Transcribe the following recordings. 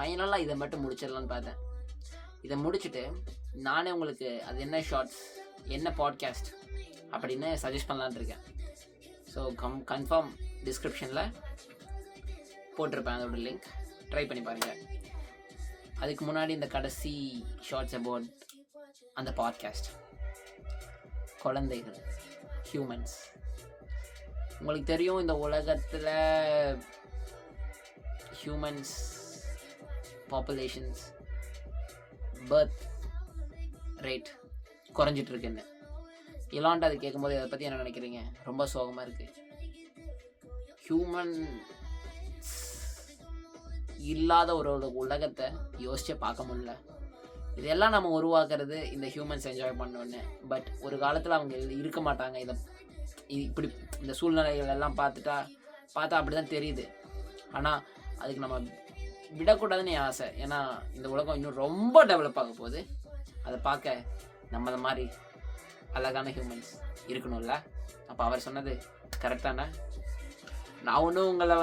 ஃபைனலாக இதை மட்டும் முடிச்சிடலான்னு பார்த்தேன். இதை முடிச்சுட்டு நானே உங்களுக்கு அது என்ன ஷார்ட்ஸ் என்ன பாட்காஸ்ட் அப்படின்னு சஜஸ்ட் பண்ணலான்னு இருக்கேன். ஸோ கன்ஃபார்ம் டிஸ்கிரிப்ஷனில் போட்டிருப்பேன் அதோட லிங்க், ட்ரை பண்ணி பாருங்கள். அதுக்கு முன்னாடி இந்த கடைசி ஷார்ட்ஸ் அபவுட் அந்த பாட்காஸ்ட், குழந்தைகள், ஹியூமன்ஸ். உங்களுக்கு தெரியும் இந்த உலகத்தில் ஹியூமன்ஸ் பாப்புலேஷன்ஸ் பர்த் ரேட் குறைஞ்சிட்ருக்குன்னு. இலான்ட்டு அது கேட்கும்போது அதை பற்றி என்ன நினைக்கிறீங்க? ரொம்ப சோகமாக இருக்குது. ஹியூமன் இல்லாத ஒரு உலகத்தை யோசிச்சே பார்க்க முடியல. இதெல்லாம் நம்ம உருவாக்குறது இந்த ஹியூமன்ஸ் என்ஜாய் பண்ணோன்னு. பட் ஒரு காலத்தில் அவங்க இருக்க மாட்டாங்க. இப்படி இந்த சூழ்நிலைகள் எல்லாம் பார்த்தா அப்படி தான் தெரியுது. ஆனால் அதுக்கு நம்ம விடக்கூடாதுன்னு என் ஆசை. ஏன்னா இந்த உலகம் இன்னும் ரொம்ப டெவலப் ஆக போகுது. அதை பார்க்க நம்மளை மாதிரி அழகான ஹியூமன்ஸ் இருக்கணும்ல. அப்போ அவர் சொன்னது கரெக்டான. நான் ஒன்றும் உங்களை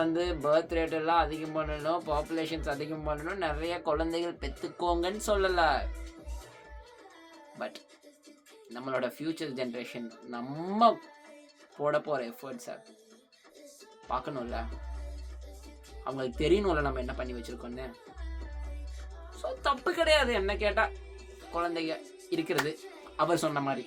பர்த் ரேட் எல்லாம் அதிகம் பண்ணணும், பாப்புலேஷன்ஸ் அதிகம் பண்ணணும், நிறைய குழந்தைகள் பெற்றுக்கோங்கன்னு சொல்லலை. பட் நம்மளோட ஃப்யூச்சர் ஜென்ரேஷன் நம்ம போட போகிற எஃபர்ட்ஸை பார்க்கணும்ல, அவங்களுக்கு தெரியணும்ல நம்ம என்ன பண்ணி வச்சுருக்கோன்னு. ஸோ தப்பு கிடையாது என்ன கேட்டால் குழந்தைங்க இருக்கிறது அவர் சொன்ன மாதிரி.